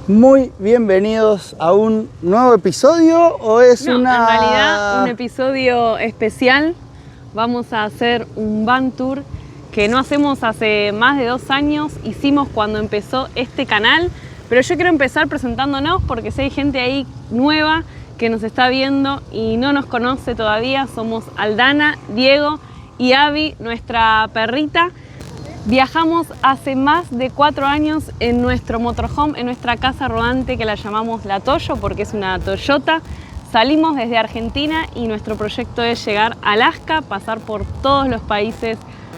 Muy bienvenidos a un nuevo episodio, ¿o es en realidad un episodio especial. Vamos a hacer un van tour que no hacemos hace más de 2 años. Hicimos cuando empezó este canal, pero yo quiero empezar presentándonos porque si hay gente ahí nueva que nos está viendo y no nos conoce todavía, somos Aldana, Diego y Abby, nuestra perrita. Viajamos hace más de 4 años en nuestro motorhome, en nuestra casa rodante que la llamamos La Toyo porque es una Toyota. Salimos desde Argentina y nuestro proyecto es llegar a Alaska, pasar por todos los países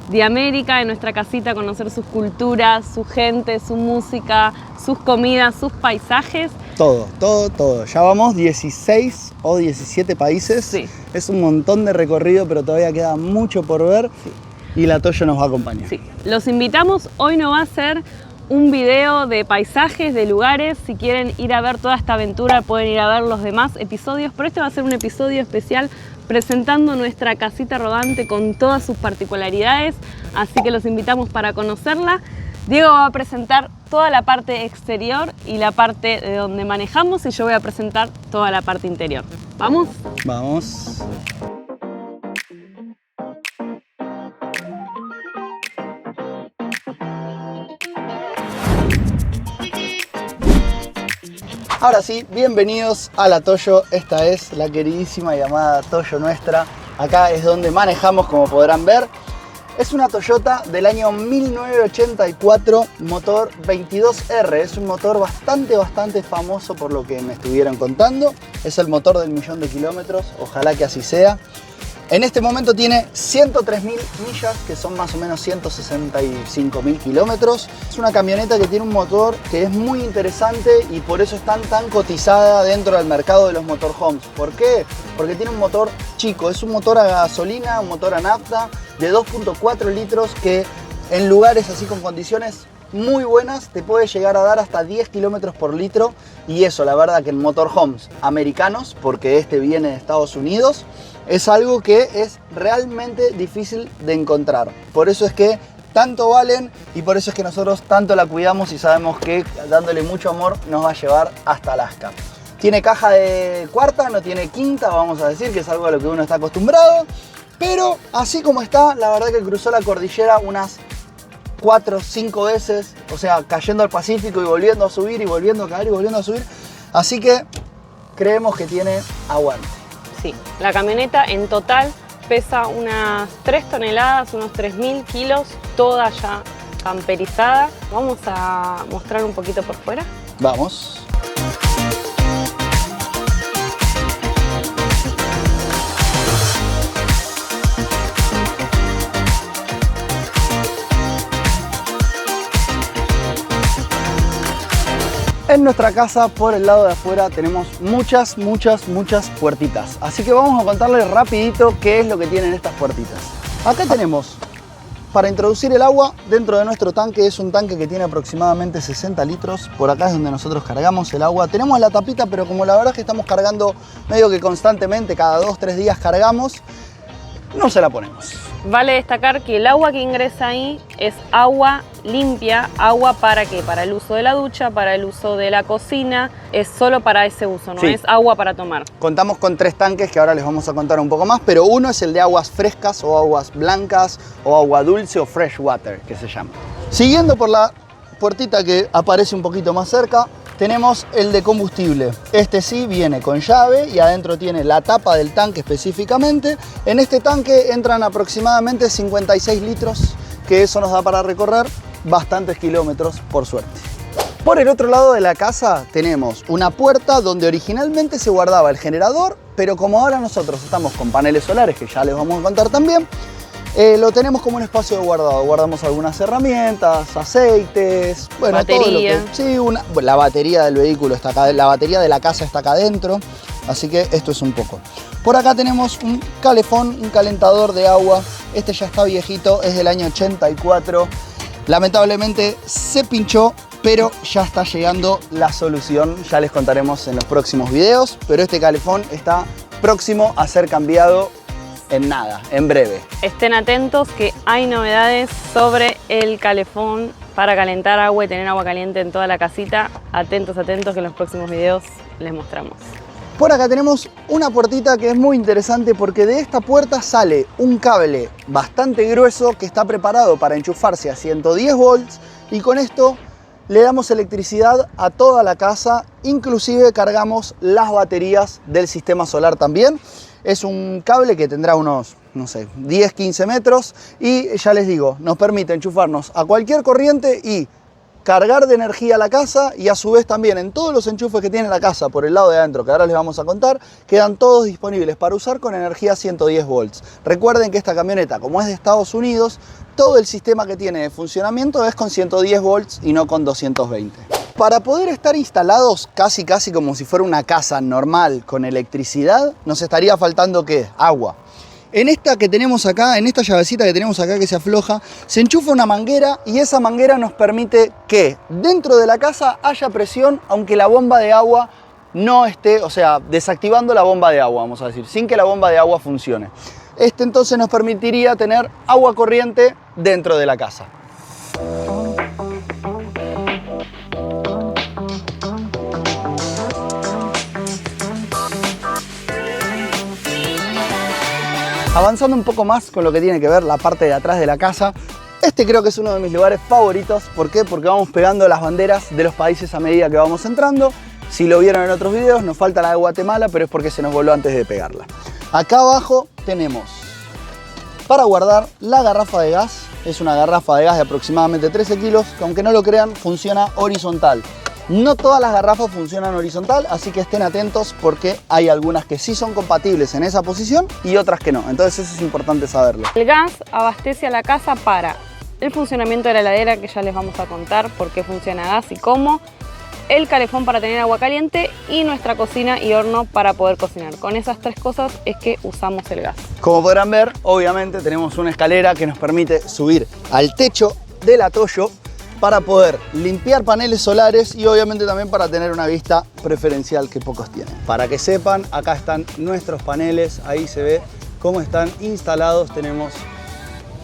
de América, en nuestra casita conocer sus culturas, su gente, su música, sus comidas, sus paisajes. Todo. Ya vamos 16 o 17 países. Sí. Es un montón de recorrido, pero todavía queda mucho por ver. Sí. Y La Toyo nos va a acompañar. Sí. Los invitamos, hoy no va a ser un video de paisajes, de lugares. Si quieren ir a ver toda esta aventura pueden ir a ver los demás episodios, pero este va a ser un episodio especial presentando nuestra casita rodante con todas sus particularidades, así que los invitamos para conocerla. Diego va a presentar toda la parte exterior y la parte de donde manejamos y yo voy a presentar toda la parte interior. ¿Vamos? Vamos. Ahora sí, bienvenidos a La Toyo. Esta es la queridísima y amada Toyo nuestra. Acá es donde manejamos, como podrán ver. Es una Toyota del año 1984, motor 22R. Es un motor bastante famoso por lo que me estuvieron contando. Es el motor del 1.000.000 de kilómetros, ojalá que así sea. En este momento tiene 103.000 millas, que son más o menos 165.000 kilómetros. Es una camioneta que tiene un motor que es muy interesante y por eso es tan cotizada dentro del mercado de los motorhomes. ¿Por qué? Porque tiene un motor chico, es un motor a gasolina, un motor a nafta de 2.4 litros que en lugares así con condiciones muy buenas te puede llegar a dar hasta 10 kilómetros por litro. Y eso, la verdad que en motorhomes americanos, porque este viene de Estados Unidos, es algo que es realmente difícil de encontrar. Por eso es que tanto valen y por eso es que nosotros tanto la cuidamos y sabemos que dándole mucho amor nos va a llevar hasta Alaska. Tiene caja de cuarta, no tiene quinta, vamos a decir, que es algo a lo que uno está acostumbrado. Pero así como está, la verdad que cruzó la cordillera unas 4 o 5 veces, o sea, cayendo al Pacífico y volviendo a subir y volviendo a caer y volviendo a subir. Así que creemos que tiene aguante. Sí, la camioneta en total pesa unas 3 toneladas, unos 3.000 kilos, toda ya camperizada. Vamos a mostrar un poquito por fuera. Vamos. En nuestra casa, por el lado de afuera, tenemos muchas puertitas. Así que vamos a contarles rapidito qué es lo que tienen estas puertitas. Acá tenemos, para introducir el agua dentro de nuestro tanque, es un tanque que tiene aproximadamente 60 litros. Por acá es donde nosotros cargamos el agua. Tenemos la tapita, pero como la verdad es que estamos cargando medio que constantemente, cada 2-3 días cargamos, no se la ponemos. Vale destacar que el agua que ingresa ahí es agua limpia, agua para ¿qué? Para el uso de la ducha, para el uso de la cocina, es solo para ese uso, no es agua para tomar. Contamos con 3 tanques que ahora les vamos a contar un poco más, pero uno es el de aguas frescas o aguas blancas o agua dulce o fresh water, que se llama. Siguiendo por la puertita que aparece un poquito más cerca, tenemos el de combustible. Este sí viene con llave y adentro tiene la tapa del tanque específicamente. En este tanque entran aproximadamente 56 litros, que eso nos da para recorrer bastantes kilómetros, por suerte. Por el otro lado de la casa tenemos una puerta donde originalmente se guardaba el generador, pero como ahora nosotros estamos con paneles solares, que ya les vamos a contar también, lo tenemos como un espacio de guardado. Guardamos algunas herramientas, aceites, bueno, batería. Todo lo que, sí, la batería del vehículo está acá, la batería de la casa está acá adentro, así que esto es un poco. Por acá tenemos un calefón, un calentador de agua. Este ya está viejito, es del año 84. Lamentablemente se pinchó, pero ya está llegando la solución. Ya les contaremos en los próximos videos, pero este calefón está próximo a ser cambiado en nada, en breve. Estén atentos que hay novedades sobre el calefón para calentar agua y tener agua caliente en toda la casita. Atentos, atentos, que en los próximos videos les mostramos. Por acá tenemos una puertita que es muy interesante porque de esta puerta sale un cable bastante grueso que está preparado para enchufarse a 110 volts y con esto le damos electricidad a toda la casa, inclusive cargamos las baterías del sistema solar también. Es un cable que tendrá unos, no sé, 10-15 metros y ya les digo, nos permite enchufarnos a cualquier corriente y cargar de energía la casa y a su vez también en todos los enchufes que tiene la casa por el lado de adentro, que ahora les vamos a contar, quedan todos disponibles para usar con energía 110 volts. Recuerden que esta camioneta, como es de Estados Unidos, todo el sistema que tiene de funcionamiento es con 110 volts y no con 220. Para poder estar instalados casi como si fuera una casa normal con electricidad, nos estaría faltando ¿qué? Agua. En esta que tenemos acá, en esta llavecita que tenemos acá que se afloja, se enchufa una manguera y esa manguera nos permite que dentro de la casa haya presión, aunque la bomba de agua no esté, o sea, desactivando la bomba de agua, vamos a decir, sin que la bomba de agua funcione. Entonces nos permitiría tener agua corriente dentro de la casa. Avanzando un poco más con lo que tiene que ver la parte de atrás de la casa, creo que es uno de mis lugares favoritos. ¿Por qué? Porque vamos pegando las banderas de los países a medida que vamos entrando. Si lo vieron en otros videos, nos falta la de Guatemala, pero es porque se nos voló antes de pegarla. Acá abajo tenemos para guardar la garrafa de gas. Es una garrafa de gas de aproximadamente 13 kilos, que aunque no lo crean, funciona horizontal. No todas las garrafas funcionan horizontal, así que estén atentos porque hay algunas que sí son compatibles en esa posición y otras que no. Entonces eso es importante saberlo. El gas abastece a la casa para el funcionamiento de la heladera, que ya les vamos a contar por qué funciona gas y cómo. El calefón para tener agua caliente y nuestra cocina y horno para poder cocinar. Con esas tres cosas es que usamos el gas. Como podrán ver, obviamente tenemos una escalera que nos permite subir al techo del Atoyo para poder limpiar paneles solares y obviamente también para tener una vista preferencial que pocos tienen. Para que sepan, acá están nuestros paneles, ahí se ve cómo están instalados. Tenemos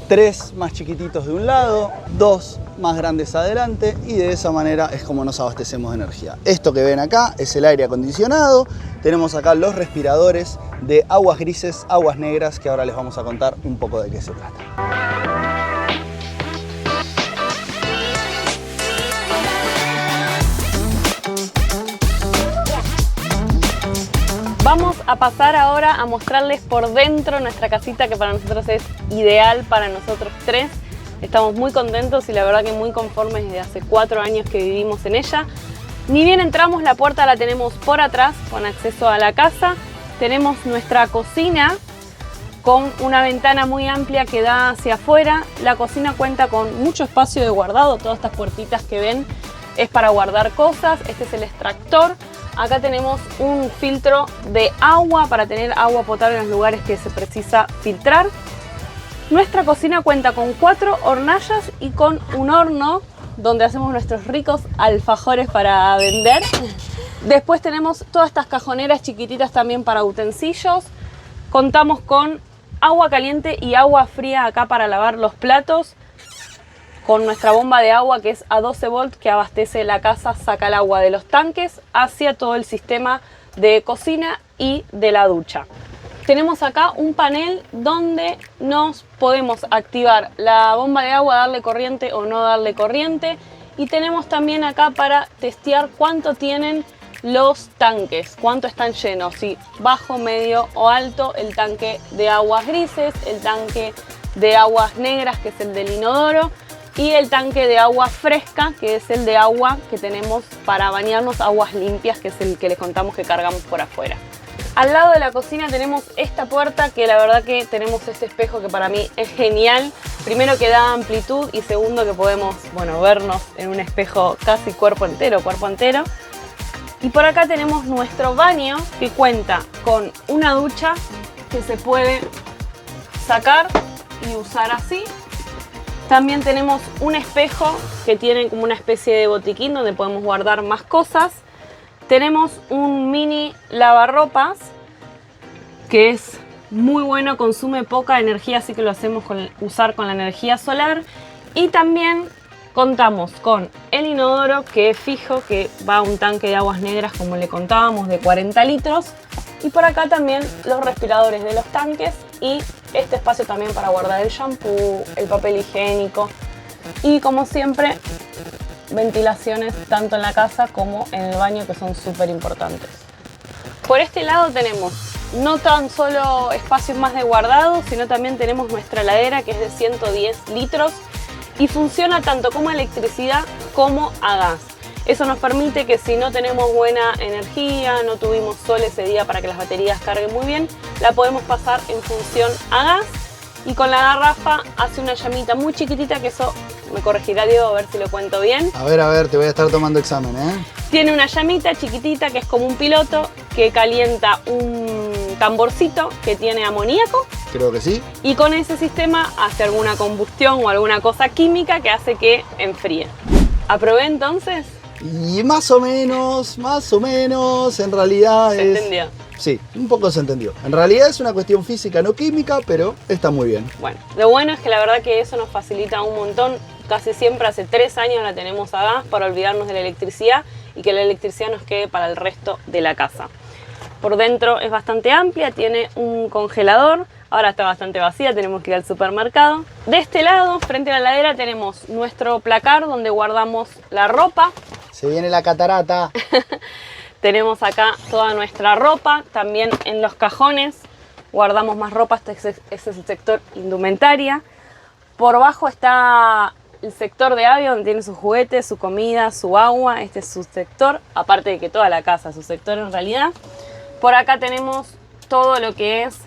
3 más chiquititos de un lado, 2 más grandes adelante y de esa manera es como nos abastecemos de energía. Esto que ven acá es el aire acondicionado. Tenemos acá los respiradores de aguas grises, aguas negras, que ahora les vamos a contar un poco de qué se trata. Vamos a pasar ahora a mostrarles por dentro nuestra casita, que para nosotros es ideal, para nosotros tres. Estamos muy contentos y la verdad que muy conformes desde hace 4 años que vivimos en ella. Ni bien entramos, la puerta la tenemos por atrás con acceso a la casa. Tenemos nuestra cocina con una ventana muy amplia que da hacia afuera. La cocina cuenta con mucho espacio de guardado. Todas estas puertitas que ven es para guardar cosas. Este es el extractor. Acá tenemos un filtro de agua para tener agua potable en los lugares que se precisa filtrar. Nuestra cocina cuenta con 4 hornallas y con un horno donde hacemos nuestros ricos alfajores para vender. Después tenemos todas estas cajoneras chiquititas también para utensilios. Contamos con agua caliente y agua fría acá para lavar los platos. Con nuestra bomba de agua que es a 12 volts que abastece la casa, saca el agua de los tanques hacia todo el sistema de cocina y de la ducha. Tenemos acá un panel donde nos podemos activar la bomba de agua, darle corriente o no darle corriente. Y tenemos también acá para testear cuánto tienen los tanques, cuánto están llenos, si bajo, medio o alto, el tanque de aguas grises, el tanque de aguas negras que es el del inodoro y el tanque de agua fresca que es el de agua que tenemos para bañarnos, aguas limpias que es el que les contamos que cargamos por afuera. Al lado de la cocina tenemos esta puerta que la verdad que tenemos este espejo que para mí es genial. Primero que da amplitud y segundo que podemos, bueno, vernos en un espejo casi cuerpo entero. Y por acá tenemos nuestro baño que cuenta con una ducha que se puede sacar y usar así. También tenemos un espejo que tiene como una especie de botiquín donde podemos guardar más cosas. Tenemos un mini lavarropas que es muy bueno, consume poca energía, así que lo hacemos usar con la energía solar. Y también Contamos con el inodoro, que es fijo, que va a un tanque de aguas negras, como le contábamos, de 40 litros. Y por acá también los respiradores de los tanques y este espacio también para guardar el shampoo, el papel higiénico. Y como siempre, ventilaciones tanto en la casa como en el baño, que son súper importantes. Por este lado tenemos no tan solo espacios más de guardado, sino también tenemos nuestra heladera, que es de 110 litros y funciona tanto como electricidad como a gas. Eso nos permite que si no tenemos buena energía, no tuvimos sol ese día para que las baterías carguen muy bien, la podemos pasar en función a gas, y con la garrafa hace una llamita muy chiquitita, que eso me corregirá Diego a ver si lo cuento bien. A ver, te voy a estar tomando examen, ¿eh? Tiene una llamita chiquitita que es como un piloto que calienta un tamborcito que tiene amoníaco. Creo que sí. Y con ese sistema hace alguna combustión o alguna cosa química que hace que enfríe. ¿Aprobé entonces? Y más o menos, en realidad ¿Se entendió? Sí, un poco se entendió. En realidad es una cuestión física, no química, pero está muy bien. Bueno, lo bueno es que la verdad que eso nos facilita un montón. Casi siempre hace 3 años la tenemos a gas para olvidarnos de la electricidad y que la electricidad nos quede para el resto de la casa. Por dentro es bastante amplia, tiene un congelador. Ahora está bastante vacía, tenemos que ir al supermercado. De este lado, frente a la heladera, tenemos nuestro placar donde guardamos la ropa. Se viene la catarata. Tenemos acá toda nuestra ropa. También en los cajones guardamos más ropa. Este es el sector indumentaria. Por abajo está el sector de Abby, donde tiene sus juguetes, su comida, su agua. Este es su sector, aparte de que toda la casa es su sector en realidad. Por acá tenemos todo lo que es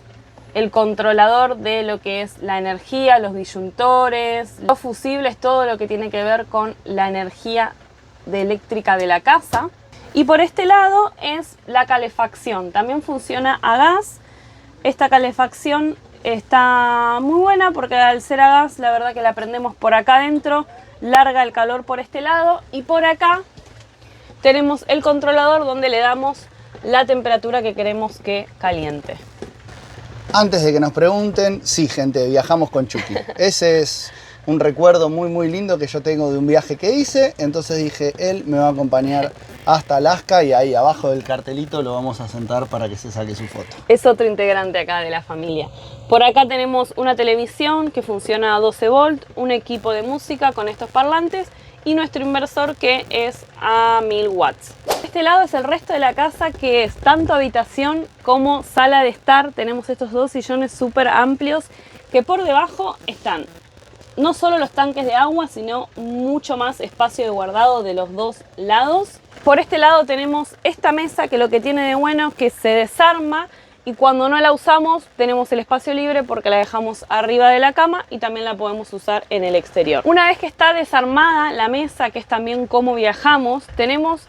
el controlador de lo que es la energía, los disyuntores, los fusibles, todo lo que tiene que ver con la energía eléctrica de la casa. Y por este lado es la calefacción, también funciona a gas. Esta calefacción está muy buena porque al ser a gas, la verdad que la prendemos por acá adentro, larga el calor por este lado, y por acá tenemos el controlador donde le damos la temperatura que queremos que caliente. Antes de que nos pregunten, sí, gente, viajamos con Chucky. Ese es un recuerdo muy lindo que yo tengo de un viaje que hice. Entonces dije, él me va a acompañar hasta Alaska y ahí abajo del cartelito lo vamos a sentar para que se saque su foto. Es otro integrante acá de la familia. Por acá tenemos una televisión que funciona a 12 volt, un equipo de música con estos parlantes y nuestro inversor que es a 1000 watts. Este lado es el resto de la casa, que es tanto habitación como sala de estar. Tenemos estos 2 sillones súper amplios que por debajo están no solo los tanques de agua, sino mucho más espacio de guardado de los 2 lados. Por este lado tenemos esta mesa que lo que tiene de bueno es que se desarma y cuando no la usamos tenemos el espacio libre porque la dejamos arriba de la cama y también la podemos usar en el exterior. Una vez que está desarmada la mesa, que es también cómo viajamos, tenemos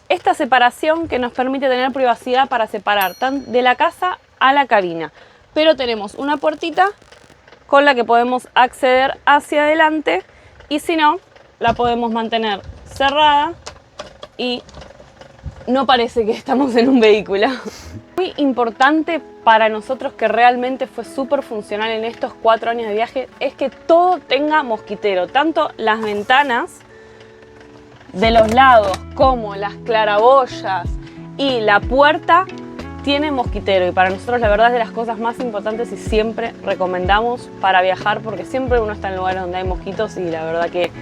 esta separación que nos permite tener privacidad para separar de la casa a la cabina. Pero tenemos una puertita con la que podemos acceder hacia adelante y si no, la podemos mantener cerrada y no parece que estamos en un vehículo. Muy importante para nosotros, que realmente fue súper funcional en estos 4 años de viaje, es que todo tenga mosquitero, tanto las ventanas de los lados como las claraboyas y la puerta tiene mosquitero, y para nosotros la verdad es de las cosas más importantes y siempre recomendamos para viajar, porque siempre uno está en lugares donde hay mosquitos y la verdad que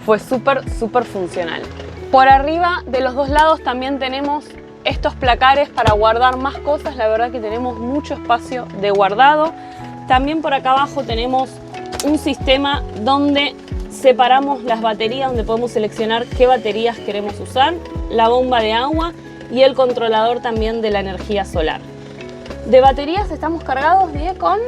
fue súper funcional. Por arriba de los 2 lados también tenemos estos placares para guardar más cosas. La verdad que tenemos mucho espacio de guardado. También por acá abajo tenemos un sistema donde separamos las baterías, donde podemos seleccionar qué baterías queremos usar, la bomba de agua y el controlador también de la energía solar. De baterías estamos cargados con...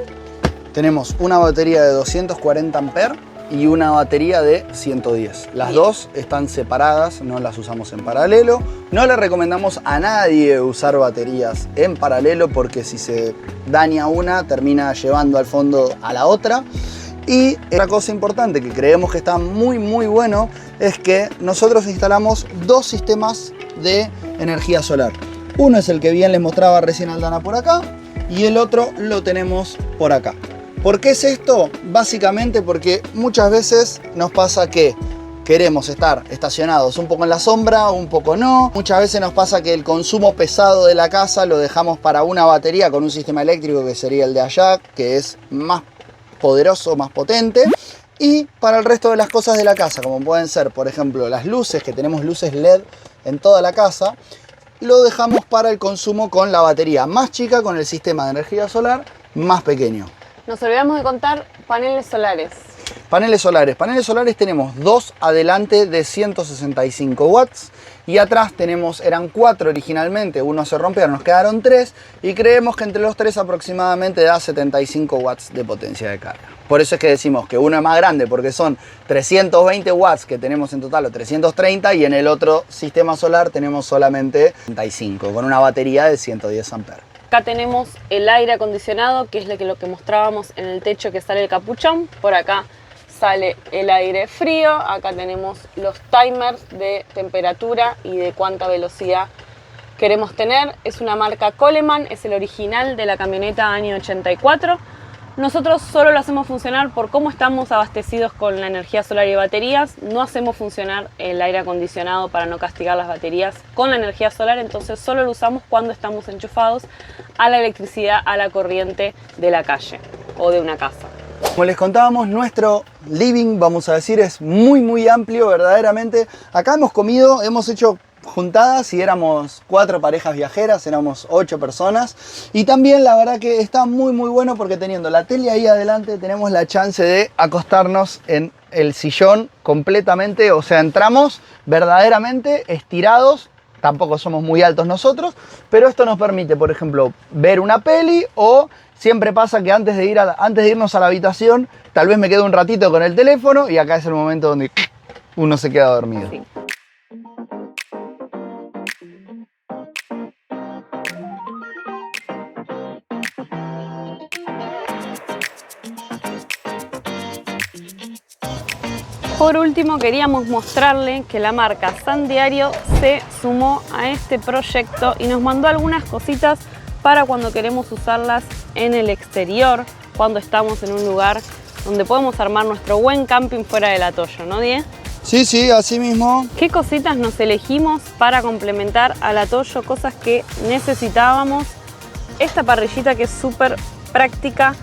Tenemos una batería de 240 amperes y una batería de 110. Las dos están separadas, no las usamos en paralelo. No le recomendamos a nadie usar baterías en paralelo porque si se daña una, termina llevando al fondo a la otra. Y otra cosa importante que creemos que está muy bueno es que nosotros instalamos 2 sistemas de energía solar. Uno es el que bien les mostraba recién Aldana por acá y el otro lo tenemos por acá. ¿Por qué es esto? Básicamente porque muchas veces nos pasa que queremos estar estacionados un poco en la sombra, un poco no. Muchas veces nos pasa que el consumo pesado de la casa lo dejamos para una batería con un sistema eléctrico que sería el de allá, que es más poderoso, más potente. Y para el resto de las cosas de la casa, como pueden ser, por ejemplo, las luces, que tenemos luces LED en toda la casa, lo dejamos para el consumo con la batería más chica, con el sistema de energía solar más pequeño. Nos olvidamos de contar paneles solares. Paneles solares tenemos dos adelante de 165 watts y atrás tenemos, eran 4 originalmente, uno se rompió, nos quedaron 3 y creemos que entre los 3 aproximadamente da 75 watts de potencia de carga. Por eso es que decimos que uno es más grande porque son 320 watts que tenemos en total o 330 y en el otro sistema solar tenemos solamente 35 con una batería de 110 amperes. Acá tenemos el aire acondicionado, que es lo que mostrábamos en el techo, que sale el capuchón. Por acá sale el aire frío. Acá tenemos los timers de temperatura y de cuánta velocidad queremos tener. Es una marca Coleman, es el original de la camioneta año 84. Nosotros solo lo hacemos funcionar por cómo estamos abastecidos con la energía solar y baterías. No hacemos funcionar el aire acondicionado para no castigar las baterías con la energía solar, entonces solo lo usamos cuando estamos enchufados a la electricidad, a la corriente de la calle o de una casa. Como les contábamos, nuestro living, vamos a decir, es muy amplio, verdaderamente. Acá hemos hecho juntadas y éramos 4 parejas viajeras, éramos 8 personas y también la verdad que está muy bueno porque teniendo la tele ahí adelante tenemos la chance de acostarnos en el sillón completamente, o sea, entramos verdaderamente estirados. Tampoco somos muy altos nosotros, pero esto nos permite, por ejemplo, ver una peli o siempre pasa que antes de irnos a la habitación, tal vez me quedo un ratito con el teléfono y acá es el momento donde uno se queda dormido. Sí. Por último, queríamos mostrarle que la marca San Diario se sumó a este proyecto y nos mandó algunas cositas para cuando queremos usarlas en el exterior, cuando estamos en un lugar donde podemos armar nuestro buen camping fuera del Atoyo, ¿no, Die? Sí, así mismo. ¿Qué cositas nos elegimos para complementar al Atoyo? Cosas que necesitábamos. Esta parrillita que es súper práctica.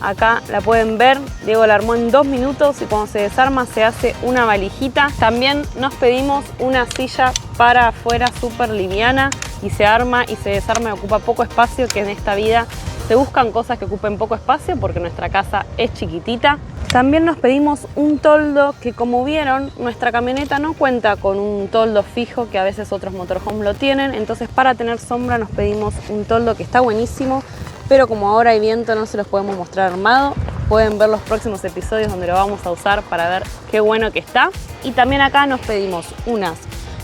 Acá la pueden ver, Diego la armó en 2 minutos y cuando se desarma se hace una valijita. También nos pedimos una silla para afuera súper liviana y se arma y se desarma y ocupa poco espacio, que en esta vida se buscan cosas que ocupen poco espacio porque nuestra casa es chiquitita. También nos pedimos un toldo que, como vieron, nuestra camioneta no cuenta con un toldo fijo que a veces otros motorhomes lo tienen, entonces para tener sombra nos pedimos un toldo que está buenísimo. Pero como ahora hay viento no se los podemos mostrar armado. Pueden ver los próximos episodios donde lo vamos a usar para ver qué bueno que está. Y también acá nos pedimos unas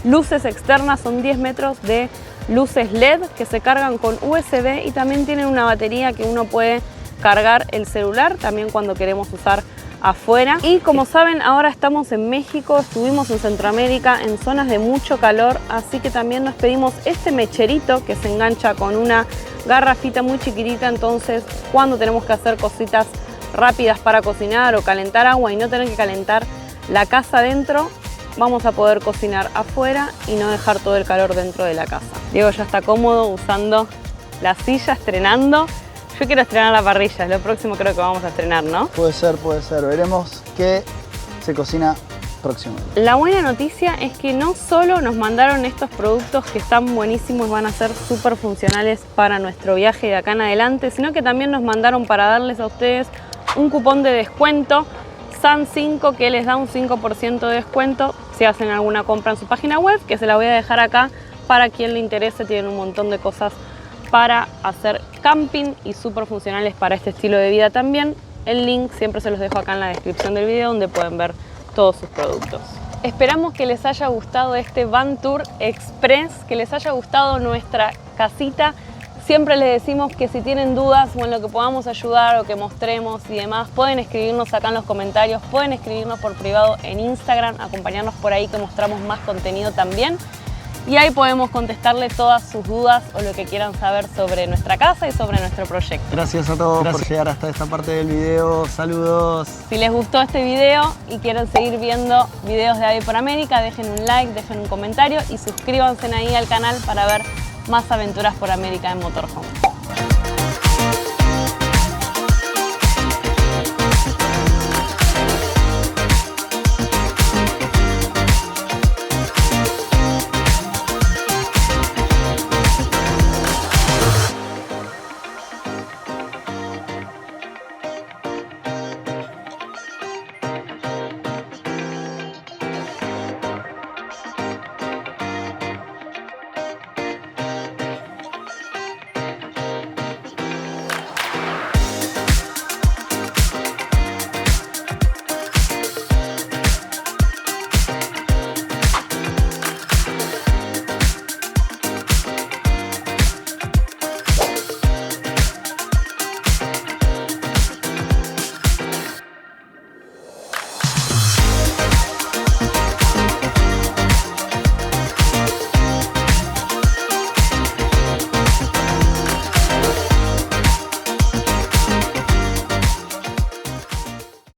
luces externas, son 10 metros de luces LED que se cargan con USB y también tienen una batería que uno puede cargar el celular también cuando queremos usar afuera. Y como saben, ahora estamos en México, estuvimos en Centroamérica en zonas de mucho calor, así que también nos pedimos este mecherito que se engancha con una garrafita muy chiquitita, entonces cuando tenemos que hacer cositas rápidas para cocinar o calentar agua y no tener que calentar la casa adentro, vamos a poder cocinar afuera y no dejar todo el calor dentro de la casa. Diego ya está cómodo usando la silla, estrenando. Yo quiero estrenar la parrilla, es lo próximo creo que vamos a estrenar, ¿no? Puede ser, veremos qué se cocina próximamente. La buena noticia es que no solo nos mandaron estos productos que están buenísimos, van a ser súper funcionales para nuestro viaje de acá en adelante, sino que también nos mandaron para darles a ustedes un cupón de descuento, SAN5, que les da un 5% de descuento si hacen alguna compra en su página web, que se la voy a dejar acá para quien le interese, tienen un montón de cosas para hacer camping y súper funcionales para este estilo de vida también. El link siempre se los dejo acá en la descripción del video donde pueden ver todos sus productos. Esperamos que les haya gustado este Van Tour Express, que les haya gustado nuestra casita. Siempre les decimos que si tienen dudas o en lo que podamos ayudar o que mostremos y demás, pueden escribirnos acá en los comentarios, pueden escribirnos por privado en Instagram, acompañarnos por ahí que mostramos más contenido también. y ahí podemos contestarle todas sus dudas o lo que quieran saber sobre nuestra casa y sobre nuestro proyecto. Gracias a todos por llegar hasta esta parte del video. Saludos. Si les gustó este video y quieren seguir viendo videos de Ave por América, dejen un like, dejen un comentario y suscríbanse ahí al canal para ver más aventuras por América en Motorhome.